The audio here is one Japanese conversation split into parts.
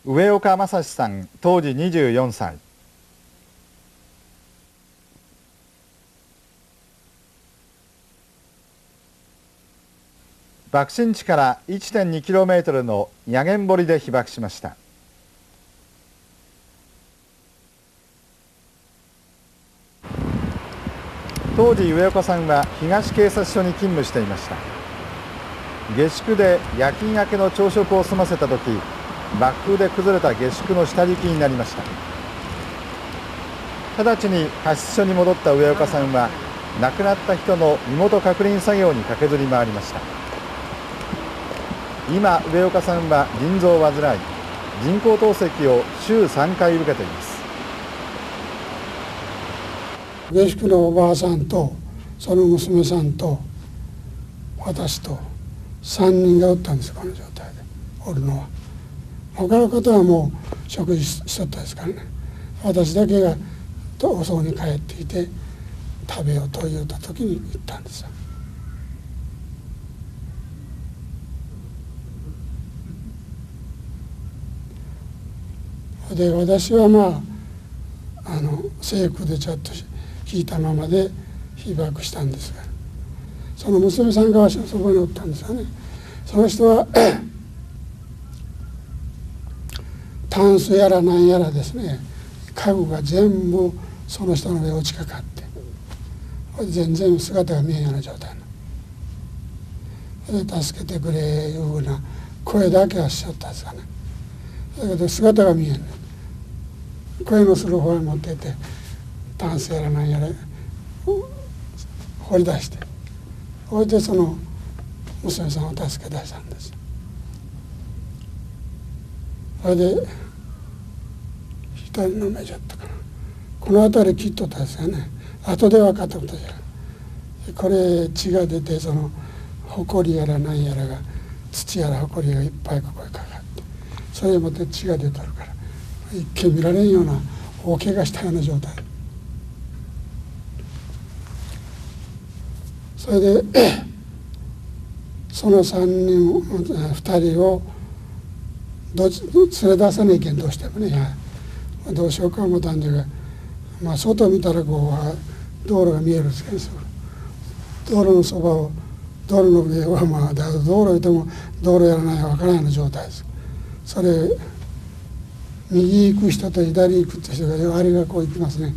上岡正史さん、当時24歳。爆心地から 1.2km の野源堀で被爆しました。当時上岡さんは東警察署に勤務していました。下宿で夜勤明けの朝食を済ませた時、爆風で崩れた下宿の下敷きになりました。直ちに派出所に戻った上岡さんは、亡くなった人の身元確認作業に駆けずり回りました。今上岡さんは腎臓を患い、人工透析を週3回受けています。下宿のおばあさんとその娘さんと私と3人がおったんです。この状態でおるのは。他の方はもう食事しとったですからね。私だけが遅くに帰ってきて食べようと言った時に行ったんですよ。で私は制服でちょっと引いたままで被爆したんですが、その娘さんがわしのそばにおったんですよね。その人はタンスやらなんやらですね、家具が全部その人の上落ちかかって、全然姿が見えんような状態で、助けてくれいうふうな声だけはしちゃったんですがね。だけど姿が見えんね。声のする方へ持っていってタンスやらなんやら掘り出して、それでその娘さんを助け出したんです。それで左の目じゃったかな、この辺り切っとったんですよね。後で分かったことじゃない。これ血が出て、その埃やらなんやらが、土やら埃がいっぱいここへかかって、それもって血が出とるから一見見られんような大怪我したような状態。それでその2人を連れ出さなきゃいけん、どうしてもね。どうしようか思ったんだけど、外見たらこう道路が見えるんですけど、道路のそばを、道路の上は道路いても道路やらないか分からないような状態です。それ右行く人と左行くって人があれがこう行きますね。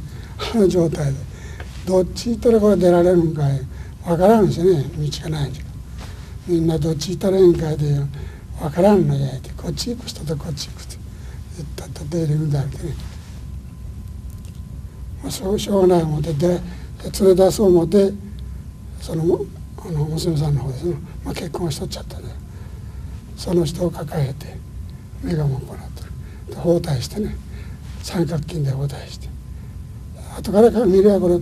あの状態でどっち行ったらこれ出られるんかい分からんですよね。道がないんですよ。みんなどっち行ったらいいんかいで分からんのやいて、こっち行く人とこっち行くって言ったと出入りみたいでね。しょうがない思って連れ出そう思って、その娘さんの方ですね、結婚しとっちゃったんで、その人を抱えて目がもこうなってる、包帯してね、三角巾で包帯して、後から見ればこれ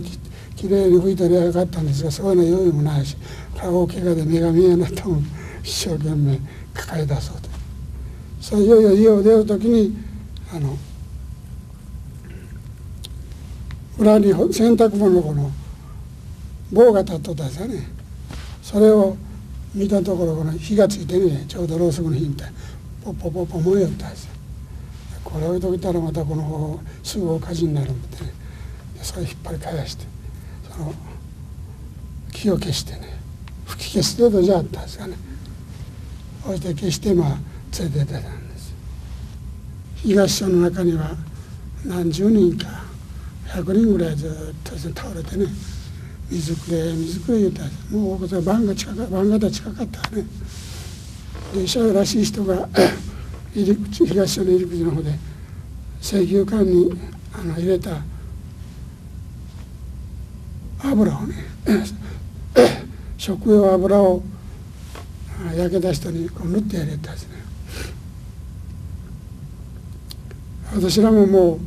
きれいに拭いてりゃよかったんですが、そういうの余裕もないし、大怪我で目が見えないとも一生懸命抱え出そうと。それいよいよ家を出る時に裏に洗濯物のこの棒が立っとったんですよね。それを見たところ、この火がついてね、ちょうどろうそくの火みたいにポッポポッポ燃えよったんですよ。これ置いといたらまたこの方すぐお火事になるんでね、それ引っ張り返してその火を消してね、吹き消す程度じゃあったんですがね、そして消して連れて出たんです。東署の中には何十人か100人ぐらいずっと倒れてね、水くれ水くれ言うたんです。もう晩方近かったからね。で医者らしい人が東署の入り口の方で石油缶に入れた油をね食用油を焼けた人にこう塗ってやれたんですね。私らももう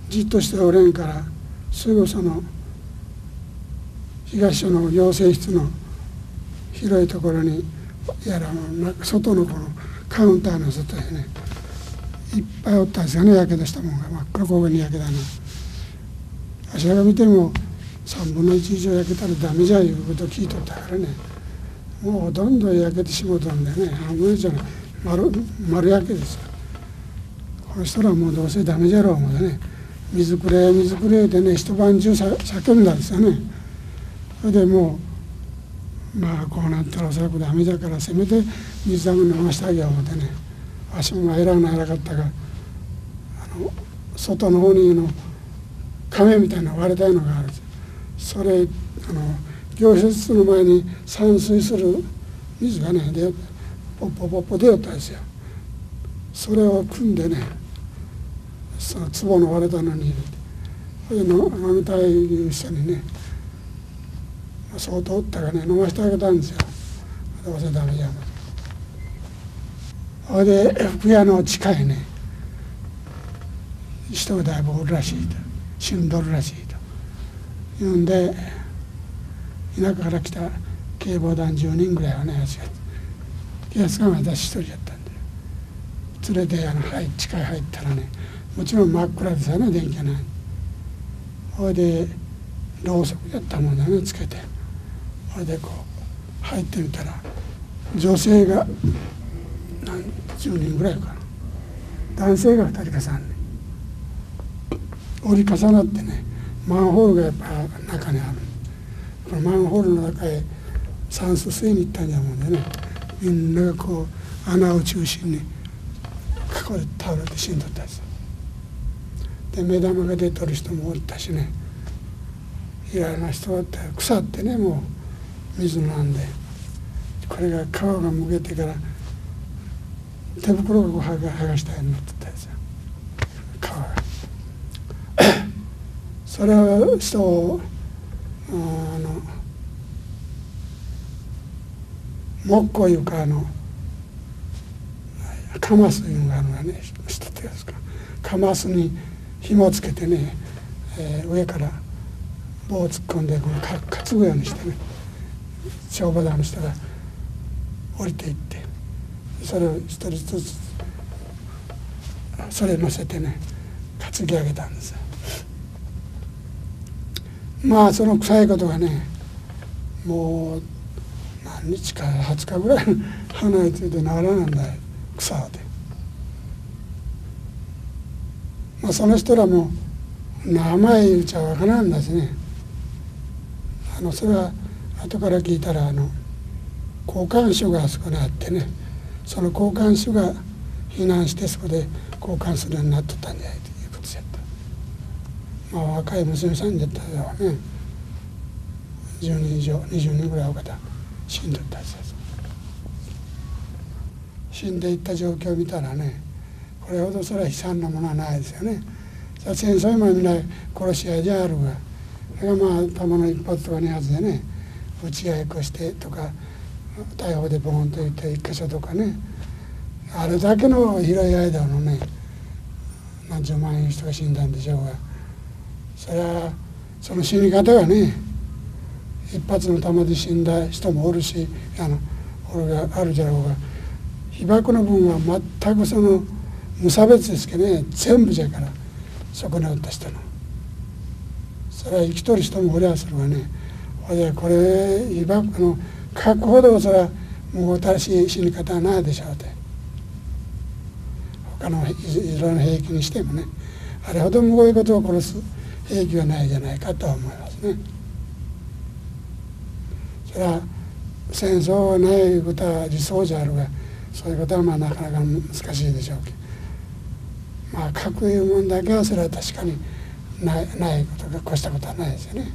じっとしておれんから、すぐその東署の養成室の広いところに外のこのカウンターの外へね、いっぱいおったんですよね、やけどしたもんが真っ黒焦げに焼けたの。私らが見ても3分の1以上焼けたらダメじゃいうことを聞いとったからね、もうどんどん焼けてしもうたんでね、半分以上の丸焼けですよ。この人らはもうどうせダメじゃろう思うてね、水くれ水くれってね一晩中叫んだんですよね。それでもうまあこうなったらおそらくダメだからせめて水でも飲ましてあげよう思ってね、足も偉くならなかったが外の方に亀みたいな割れたのがあるんです。それ行列の前に散水する水がねでポッポポッポ出よったんですよ。それを汲んでね、その壺の割れたのにそれで飲みたい人にね相当おったがね飲ませてあげたんですよ。どうせダメじゃん。それで福屋の地下へね人がだいぶおるらしいと、死んどるらしいと言うんで、田舎から来た警防団10人ぐらいはね気がつかない私一人やったんで連れて地下へ入ったらね、もちろん真っ暗ですよね、電気がない。それでろうそくやったもんだねつけて、それでこう入ってみたら女性が何十人ぐらいかな、男性が2人か3人折り重なってね、マンホールがやっぱ中にある。このマンホールの中へ酸素吸いに行ったんじゃもんでね、みんながこう穴を中心にここで倒れて死んどったんですよ。で目玉が出とる人もおったしね、いろいろな人だって腐ってね、もう水なんで、これが皮がむけてから手袋が剥がしたようになってたんですよ、皮が。それを人を木工いうかカマスいうのがあるのがね、知ってるんですか。カマスに紐つけてね、上から棒を突っ込んでこの担ぐようにしてね、消防団の人が降りていってそれを一人ずつそれ乗せてね担ぎ上げたんですよ。まあその臭いことがねもう何日か20日ぐらい離れてて治らなんだよ、草で。まあその人らも名前言うちゃわからんだしね、それは後から聞いたら交換所があそこにあってね、その交換所が避難してそこで交換するようになっとったんじゃないということやった。まあ若い娘さんだったらね10人以上20人ぐらいの方死んでったんですよ。死んでいった状況を見たらね、これほどそれは悲惨なものはないですよね。戦争今みんな殺し合いじゃあるが、それがまあ弾の1発とか2発でね撃ち合いこしてとか大砲でボーンといって1箇所とかね、あれだけの広い間のね何十万人人が死んだんでしょうが、それはその死に方がね一発の弾で死んだ人もおるしあるじゃろうが、被爆の分は全くその無差別ですけどね、全部じゃからそこにおった人のそれは生きとる人もおりゃするわね。これ被爆書くほどそれはもう新しい死に方はないでしょうって、他のいろんな兵器にしてもねあれほどむごいことを殺す兵器はないじゃないかとは思いますね。それは戦争がないことは理想じゃあるが、そういうことはまあなかなか難しいでしょうけど、まあ核いうもんだけはそれは確かにないことが越したことはないですよね。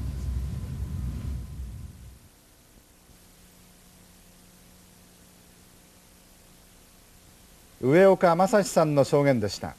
上岡正史さんの証言でした。